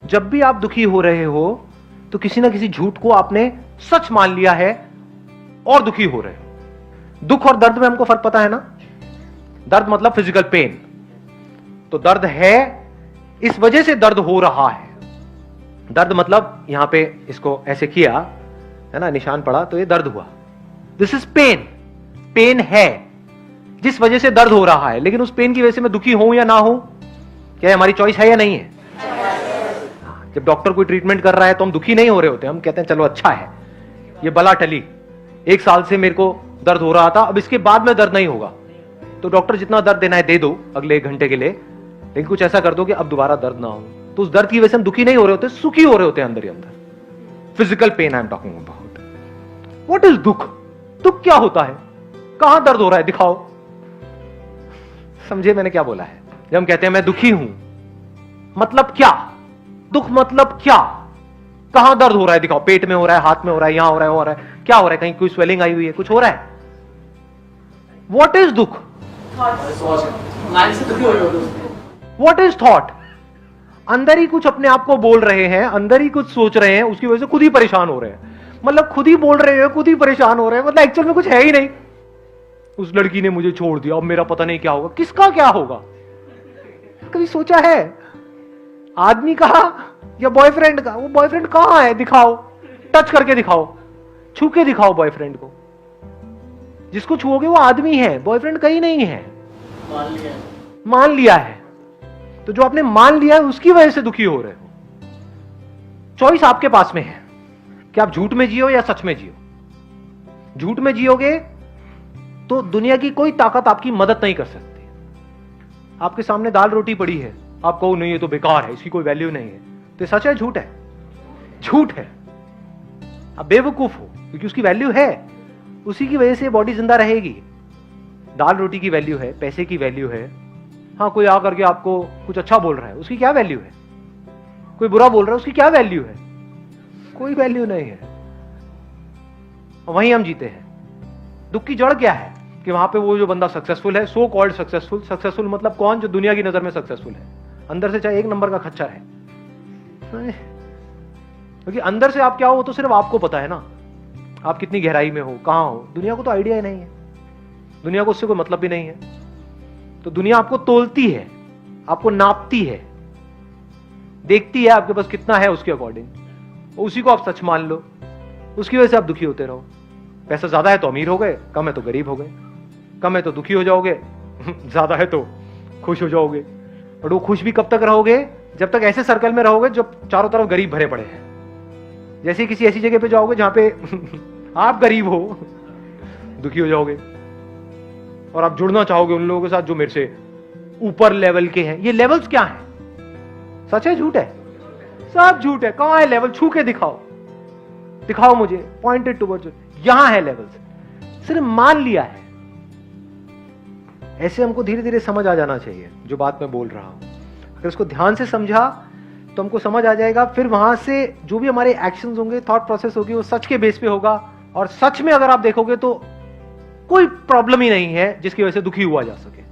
जब भी आप दुखी हो रहे हो तो किसी ना किसी झूठ को आपने सच मान लिया है और दुखी हो रहे हो। दुख और दर्द में हमको फर्क पता है ना? दर्द मतलब फिजिकल पेन, तो दर्द है इस वजह से दर्द हो रहा है। दर्द मतलब यहां पे इसको ऐसे किया है ना, निशान पड़ा तो ये दर्द हुआ। This is pen. पेन है जिस वजह से दर्द हो रहा है, लेकिन उस पेन की वजह से मैं दुखी हूं या ना हूं, क्या हमारी चॉइस है या नहीं है? जब डॉक्टर कोई ट्रीटमेंट कर रहा है तो हम दुखी नहीं हो रहे होते, हम कहते हैं चलो अच्छा है, ये बला टली। 1 साल से मेरे को दर्द हो रहा था, अब इसके बाद में दर्द नहीं होगा, तो डॉक्टर जितना दर्द देना है दे दो अगले 1 घंटे के लिए, लेकिन कुछ ऐसा कर दो कि अब दोबारा दर्द ना हो। तो उस दर्द की वजह से हम दुखी नहीं हो रहे होते, सुखी हो रहे होते हैं अंदर ही अंदर। Physical pain I am talking about. What is दुख? दुख क्या होता है? कहां दर्द हो रहा है? दिखाओ। समझे मैंने क्या बोला है? जब हम कहते हैं मैं दुखी हूं, मतलब क्या? दुख मतलब क्या? कहां दर्द हो रहा है? दिखाओ। पेट में हो रहा है, हाथ में हो रहा है, यहां हो रहा है, हो रहा है, क्या हो रहा है? कहीं कोई स्वेलिंग आई हुई है, कुछ हो रहा है? व्हाट इज दुख? What is thought? अंदर ही कुछ अपने आप को बोल रहे हैं, अंदर ही कुछ सोच रहे हैं, उसकी वजह से खुद ही परेशान हो रहे हैं। मतलब खुद ही बोल रहे हैं, खुद ही परेशान हो रहे हैं, मतलब एक्चुअल में कुछ है ही नहीं। उस लड़की ने मुझे छोड़ दिया, अब मेरा पता नहीं क्या होगा। किसका क्या होगा? कभी सोचा है? आदमी का या बॉयफ्रेंड का? वो बॉयफ्रेंड कहां है? दिखाओ, टच करके दिखाओ, छू के दिखाओ बॉयफ्रेंड को। जिसको छुओगे वो आदमी है, बॉयफ्रेंड कहीं नहीं है। मान लिया है। तो जो आपने मान लिया है उसकी वजह से दुखी हो रहे हो। चॉइस आपके पास में है कि आप झूठ में जियो या सच में जियो। झूठ में जियोगे तो दुनिया की कोई ताकत आपकी मदद नहीं कर सकती। आपके सामने दाल रोटी पड़ी है, आप कहो नहीं ये तो बेकार है, इसकी कोई वैल्यू नहीं है, तो सच है झूठ है? झूठ है। आप बेवकूफ हो, क्योंकि उसकी वैल्यू है। उसी की वजह से बॉडी जिंदा रहेगी। दाल रोटी की वैल्यू है, पैसे की वैल्यू है। हाँ, कोई आकर के आपको कुछ अच्छा बोल रहा है, उसकी क्या वैल्यू है? कोई बुरा बोल रहा है, उसकी क्या वैल्यू है? कोई वैल्यू नहीं है। वहीं हम जीते हैं। दुख की जड़ क्या है? कि वहां पे वो जो बंदा सक्सेसफुल है, सो कॉल्ड सक्सेसफुल। सक्सेसफुल मतलब कौन? जो दुनिया की नजर में सक्सेसफुल है, अंदर से चाहे 1 नंबर का खच्चर है। क्योंकि अंदर से आप क्या हो तो सिर्फ आपको पता है ना। आप कितनी गहराई में हो, कहां हो, दुनिया को तो आइडिया ही नहीं है। दुनिया को उससे कोई मतलब भी नहीं है। तो दुनिया आपको तोलती है, आपको नापती है, देखती है आपके पास कितना है उसके अकॉर्डिंग, उसी को आप सच मान लो। उसकी वजह से आप दुखी होते रहो। पैसा ज्यादा है तो अमीर हो गए, कम है तो गरीब हो गए, कम है तो दुखी हो जाओगे, ज्यादा है तो खुश हो जाओगे। और वो खुश भी कब तक रहोगे? जब तक ऐसे सर्कल में रहोगे जब चारों तरफ गरीब भरे पड़े हैं। जैसे किसी ऐसी जगह पे जाओगे जहां पे आप गरीब हो, दुखी हो जाओगे और आप जुड़ना चाहोगे उन लोगों के साथ जो मेरे से ऊपर लेवल के हैं। ये लेवल्स क्या हैं? सच है झूठ है? सब झूठ है। कहां है लेवल? छू के दिखाओ, दिखाओ मुझे, पॉइंटेड टुवर्ड्स। यहां है लेवल्स, सिर्फ मान लिया है। ऐसे हमको धीरे धीरे समझ आ जाना चाहिए जो बात मैं बोल रहा हूं। अगर उसको ध्यान से समझा तो हमको समझ आ जाएगा। फिर वहां से जो भी हमारे एक्शंस होंगे, थॉट प्रोसेस होगी, वो सच के बेस पे होगा। और सच में अगर आप देखोगे तो कोई प्रॉब्लम ही नहीं है जिसकी वजह से दुखी हुआ जा सके।